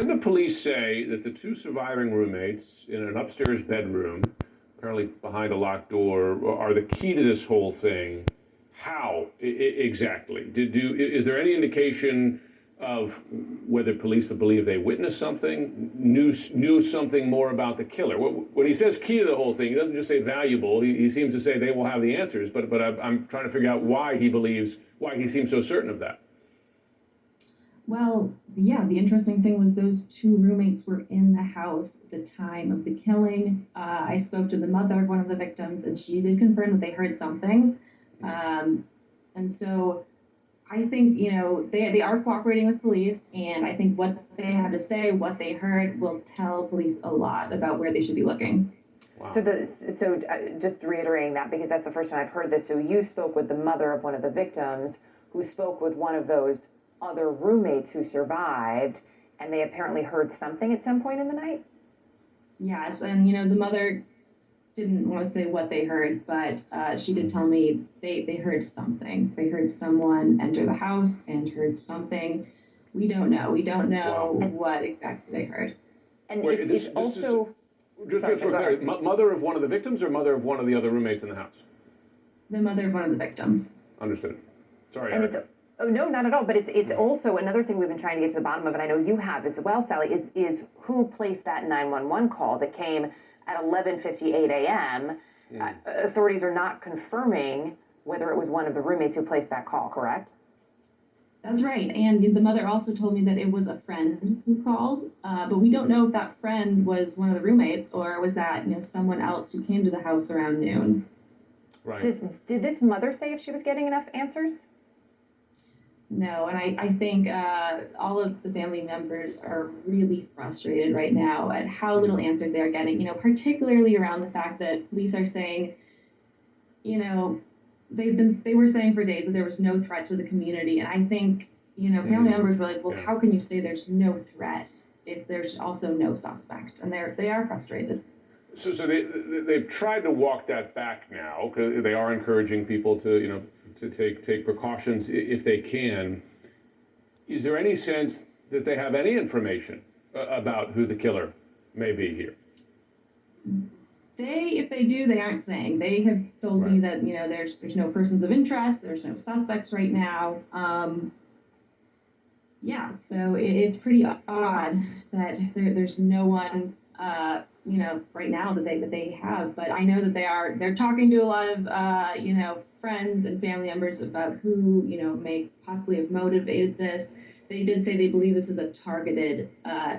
Didn't the police say that the two surviving roommates in an upstairs bedroom, apparently behind a locked door, are the key to this whole thing? How exactly? Is there any indication of whether police believe they witnessed something, knew something more about the killer? When he says key to the whole thing, he doesn't just say valuable. He seems to say they will have the answers. But I'm trying to figure out why he seems so certain of that. Well, yeah, the interesting thing was those two roommates were in the house at the time of the killing. I spoke to the mother of one of the victims, and she did confirm that they heard something. And so I think, they are cooperating with police, and I think what they have to say, what they heard, will tell police a lot about where they should be looking. Wow. So just reiterating that, because that's the first time I've heard this. So you spoke with the mother of one of the victims, who spoke with one of those other roommates who survived, and they apparently heard something at some point in the night? Yes, and the mother didn't want to say what they heard, but she did tell me they heard something. They heard someone enter the house and heard something. We don't know. We don't know what exactly they heard. And it's also... Just for clarity, mother of one of the victims or mother of one of the other roommates in the house? The mother of one of the victims. Understood. Sorry, Eric. Oh, no, not at all. But it's also another thing we've been trying to get to the bottom of, and I know you have as well, Sally, is who placed that 911 call that came at 11:58 a.m. Authorities are not confirming whether it was one of the roommates who placed that call, correct? That's right. And the mother also told me that it was a friend who called, but we don't know if that friend was one of the roommates or was that, someone else who came to the house around noon. Right. Did this mother say if she was getting enough answers? No, and I think all of the family members are really frustrated right now at how little answers they are getting, particularly around the fact that police are saying, they were saying for days that there was no threat to the community. And I think, family members were like, well, how can you say there's no threat if there's also no suspect? And they are frustrated. So they've tried to walk that back now, because they are encouraging people to, to take precautions if they can. Is there any sense that they have any information about who the killer may be here? If they do, they aren't saying. They have told me that, there's no persons of interest, there's no suspects right now. So it's pretty odd that there's no one, right now that they have. But I know that they're talking to a lot of, friends and family members about who, may possibly have motivated this. They did say they believe this is a targeted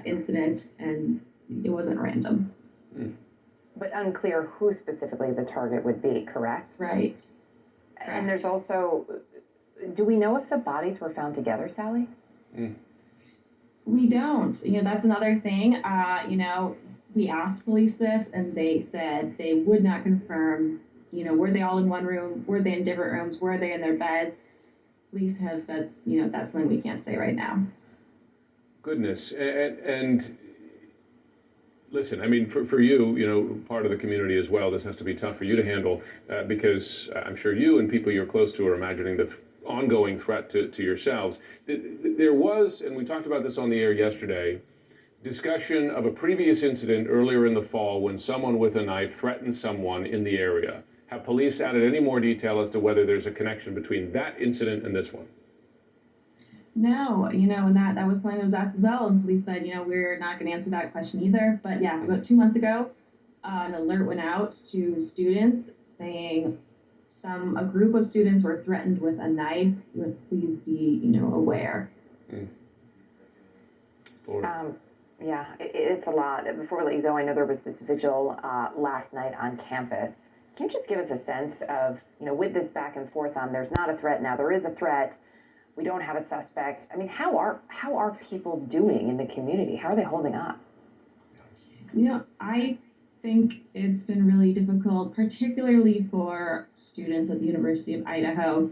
incident and it wasn't random. But unclear who specifically the target would be, correct? Right. And there's also, do we know if the bodies were found together, Sally? We don't. That's another thing. We asked police this and they said they would not confirm, were they all in one room? Were they in different rooms? Were they in their beds? Police have said, that's something we can't say right now. Goodness. And listen, I mean, for you, part of the community as well, this has to be tough for you to handle because I'm sure you and people you're close to are imagining the ongoing threat to yourselves. There was, and we talked about this on the air yesterday, discussion of a previous incident earlier in the fall when someone with a knife threatened someone in the area. Have police added any more detail as to whether there's a connection between that incident and this one? No, and that was something that was asked as well, and police said, we're not going to answer that question either. But yeah, about 2 months ago, an alert went out to students saying a group of students were threatened with a knife. Please be, aware. Yeah, it's a lot. Before we let you go, I know there was this vigil last night on campus. Can you just give us a sense of, with this back and forth on there's not a threat now, there is a threat, we don't have a suspect. I mean, how are people doing in the community? How are they holding up? I think it's been really difficult, particularly for students at the University of Idaho.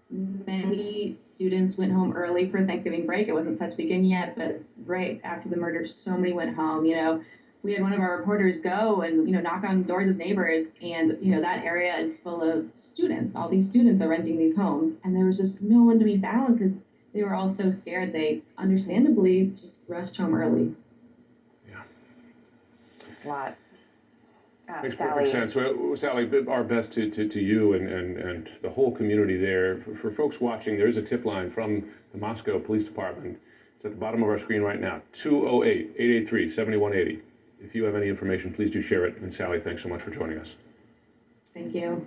Many students went home early for Thanksgiving break. It wasn't set to begin yet, but right after the murder, so many went home. We had one of our reporters go and, knock on doors of neighbors, and, that area is full of students. All these students are renting these homes, and there was just no one to be found because they were all so scared. They understandably just rushed home early. Yeah. It's a lot. Makes Sally. perfect sense. Well, Sally, our best to you and the whole community there. For folks watching, there is a tip line from the Moscow Police Department. It's at the bottom of our screen right now, 208-883-7180. If you have any information, please do share it. And Sally, thanks so much for joining us. Thank you.